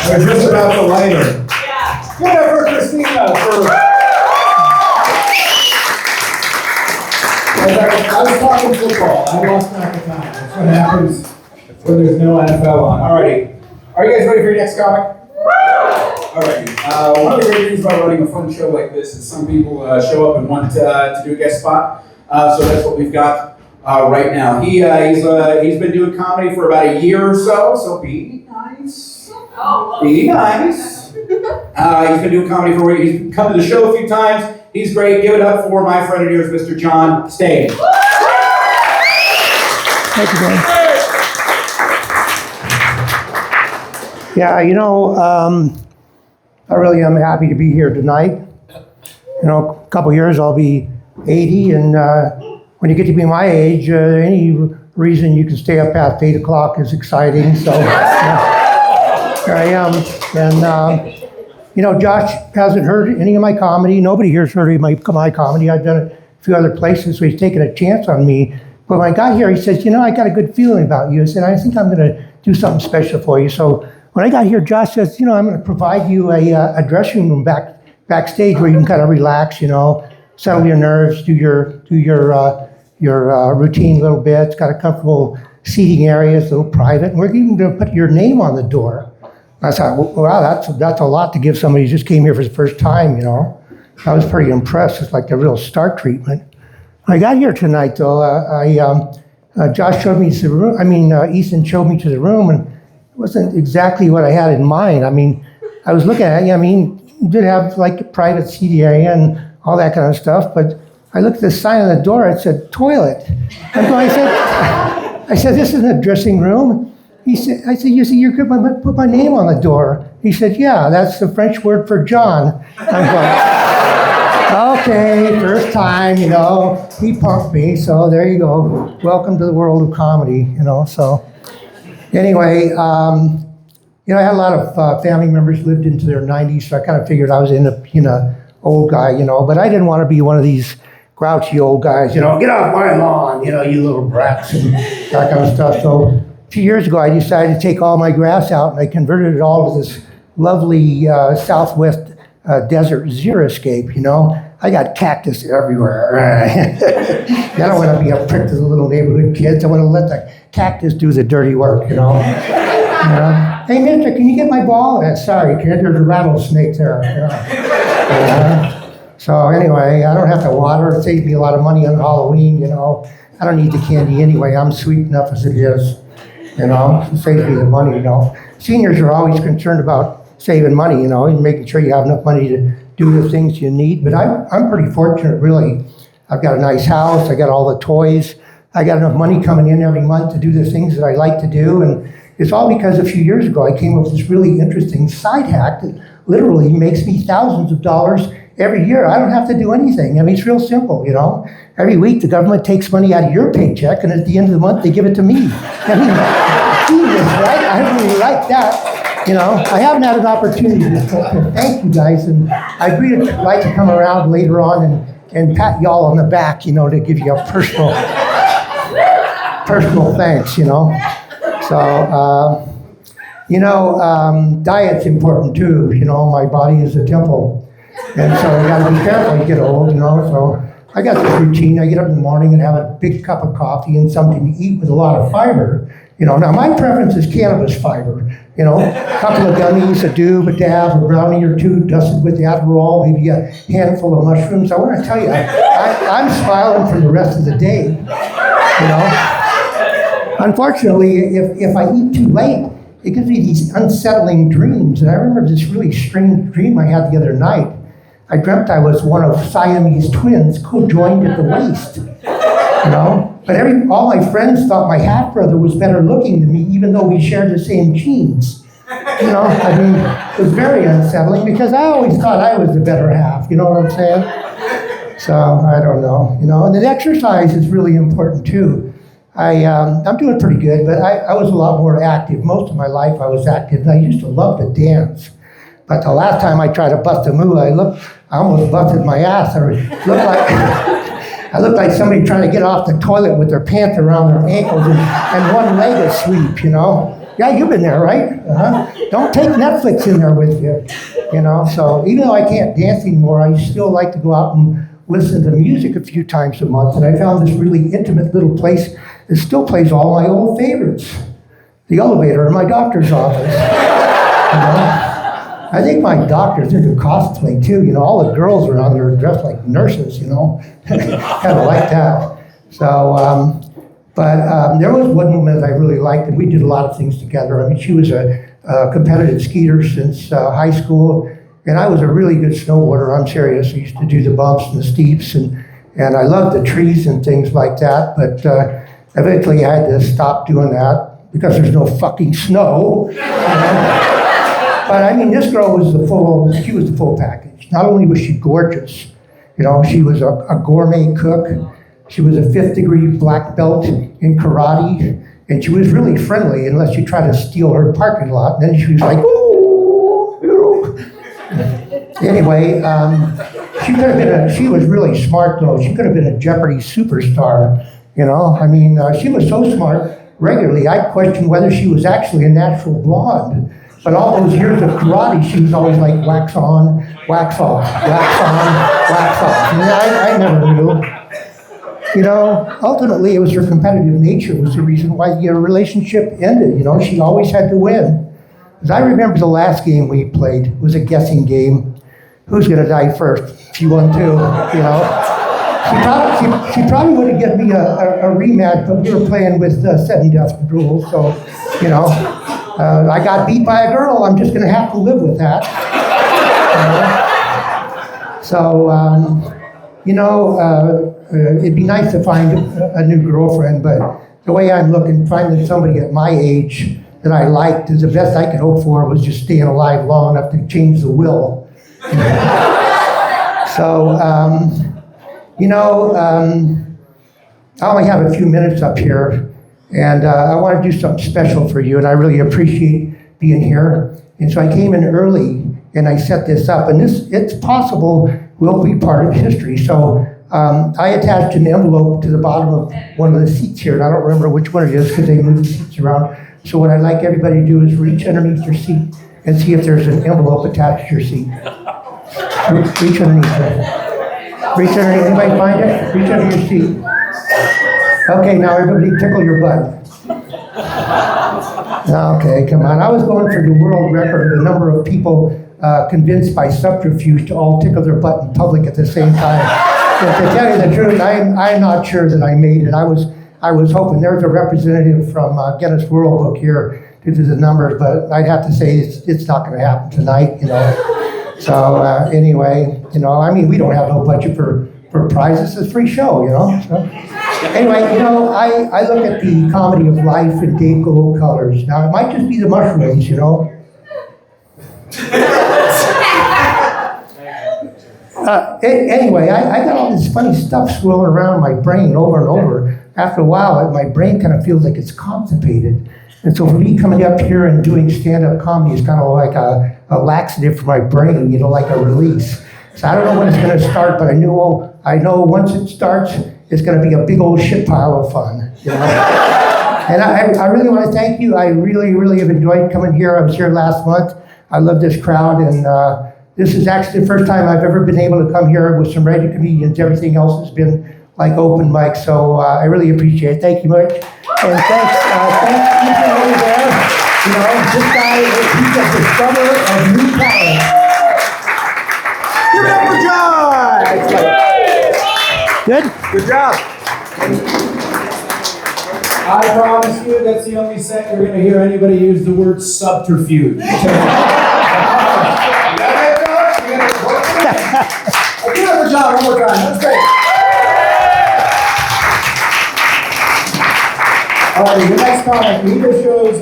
We're just about to light her. Yeah. Give it up for Christina I was talking football. I lost track of time. That's what happens when there's no NFL on. Alrighty. Are you guys ready for your next comic? Alrighty. One of the great things about running a fun show like this is some people show up and want to do a guest spot. So that's what we've got right now. He's been doing comedy for about a year or so. So be nice. Be nice. He's been doing comedy for a year. He's come to the show a few times. He's great. Give it up for my friend and yours, Mr. John Stain. Thank you, Dan. Yeah, I really am happy to be here tonight. A couple years I'll be 80, and when you get to be my age, any reason you can stay up past 8 o'clock is exciting. So here I am, and Josh hasn't heard any of my comedy. Nobody here's heard of my comedy. I've done it a few other places, so he's taken a chance on me. But when I got here, he says, I got a good feeling about you. I said, I think I'm going to do something special for you. So when I got here, Josh says, I'm going to provide you a dressing room backstage where you can kind of relax, settle your nerves, do your routine a little bit. It's got a comfortable seating area, it's a little private. And we're even going to put your name on the door. I thought, wow, that's a lot to give somebody who just came here for the first time, I was pretty impressed. It's like the real star treatment. When I got here tonight, though, Josh showed me to the room. Ethan showed me to the room, and it wasn't exactly what I had in mind. I was looking at it. You did have like a private seating area and all that kind of stuff, but I looked at the sign on the door. It said toilet. And so I said, this isn't a dressing room. I said, you could put my name on the door. He said, yeah, that's the French word for John. I'm going, okay, first time, he punked me, so there you go. Welcome to the world of comedy, so. Anyway, I had a lot of family members lived into their 90s, so I kind of figured I was in a old guy, but I didn't want to be one of these grouchy old guys, get off my lawn, you little brats, and that kind of stuff. So a few years ago, I decided to take all my grass out, and I converted it all to this lovely Southwest desert xeriscape, I got cactus everywhere. I don't want to be a prick to the little neighborhood kids. I want to let the cactus do the dirty work, Hey, mister, can you get my ball? Sorry, kid, there's a rattlesnake there. So anyway, I don't have to water. It saves me a lot of money on Halloween, I don't need the candy anyway. I'm sweet enough as it is, It saves me the money, Seniors are always concerned about saving money, and making sure you have enough money to do the things you need. But I'm pretty fortunate, really. I've got a nice house. I got all the toys. I got enough money coming in every month to do the things that I like to do. And it's all because a few years ago, I came up with this really interesting side hack that literally makes me thousands of dollars every year. I don't have to do anything. It's real simple, Every week, the government takes money out of your paycheck, and at the end of the month, they give it to me. Genius, right? I really like that. I haven't had an opportunity to thank you guys, and I'd really like to come around later on and pat y'all on the back, to give you a personal thanks, So, diet's important too. My body is a temple, and so I got to be careful. You get old, So I got this routine. I get up in the morning and have a big cup of coffee and something to eat with a lot of fiber. Now my preference is cannabis fiber. A couple of gummies, a doob, a dab, a brownie or two, dusted with the Adderall, maybe a handful of mushrooms. I want to tell you, I'm smiling for the rest of the day. Unfortunately, if I eat too late, it gives me these unsettling dreams. And I remember this really strange dream I had the other night. I dreamt I was one of Siamese twins co-joined at the waist. But all my friends thought my half brother was better looking than me, even though we shared the same genes. It was very unsettling because I always thought I was the better half. You know what I'm saying? So I don't know. And the exercise is really important too. I'm doing pretty good, but I was a lot more active. Most of my life I was active, and I used to love to dance. But the last time I tried to bust a move, I almost busted my ass. I looked like somebody trying to get off the toilet with their pants around their ankles and one leg asleep, Yeah, you've been there, right? Don't take Netflix in there with you, you know? So even though I can't dance anymore, I still like to go out and listen to music a few times a month. And I found this really intimate little place that still plays all my old favorites. The elevator in my doctor's office. You know? I think my doctor's into cosplay too. You know, all the girls around there are dressed like nurses, you know? Kind of like that. So, but there was one woman that I really liked, and we did a lot of things together. I mean, she was a competitive skier since high school, and I was a really good snowboarder. I'm serious. I used to do the bumps and the steeps, and I loved the trees and things like that. But eventually I had to stop doing that because there's no fucking snow. You know? But I mean, this girl was the full package. Not only was she gorgeous, you know, she was a gourmet cook. She was a 5th degree black belt in karate, and she was really friendly unless you try to steal her parking lot. And then she was like, ooh, you know. Anyway, she was really smart though. She could have been a Jeopardy superstar, you know. I mean, she was so smart, regularly I questioned whether she was actually a natural blonde. But all those years of karate, she was always like wax on, wax off, wax on, wax off. And I never knew. You know, ultimately it was her competitive nature was the reason why the relationship ended. You know, she always had to win. Because I remember the last game we played was a guessing game. Who's going to die first? She won too, you know. She probably would have given me a rematch, but we were playing with 7 death rules, so, you know. I got beat by a girl. I'm just going to have to live with that. You know, it'd be nice to find a new girlfriend, but the way I'm looking, finding somebody at my age that I liked is the best I could hope for was just staying alive long enough to change the will. So, you know, I only have a few minutes up here. And I want to do something special for you, and I really appreciate being here. And so I came in early, and I set this up, and it's possible will be part of history. So I attached an envelope to the bottom of one of the seats here, and I don't remember which one it is because they moved the seats around. So what I'd like everybody to do is reach underneath your seat and see if there's an envelope attached to your seat. Reach underneath it. Reach underneath. Anybody find it? Reach under your seat. Okay, now everybody tickle your butt. Okay, come on. I was going for the world record of the number of people convinced by subterfuge to all tickle their butt in public at the same time. But to tell you the truth, I'm not sure that I made it. I was hoping there's a representative from Guinness World Book here to do the numbers, but I'd have to say it's not going to happen tonight, you know. So anyway, you know, I mean, we don't have no budget for prizes. It's a free show, you know. So. Anyway, you know, I look at the comedy of life in day-glow colors. Now, it might just be the mushrooms, you know. Anyway, I got all this funny stuff swirling around my brain over and over. After a while, my brain kind of feels like it's constipated. And so for me coming up here and doing stand-up comedy is kind of like a laxative for my brain, you know, like a release. So I don't know when it's going to start, but I know once it starts, it's going to be a big old shit pile of fun. You know? And I really want to thank you. I really, really have enjoyed coming here. I was here last month. I love this crowd, and this is actually the first time I've ever been able to come here with some regular comedians. Everything else has been like open mic, so I really appreciate it. Thank you much. And thanks Ethan over there. You know, this guy, he's a discoverer of new talent. Give it up for John! Good? Good job. I promise you that's the only set you're going to hear anybody use the word subterfuge. Give it up for John one more time. That's great. All right, the next comic, he either shows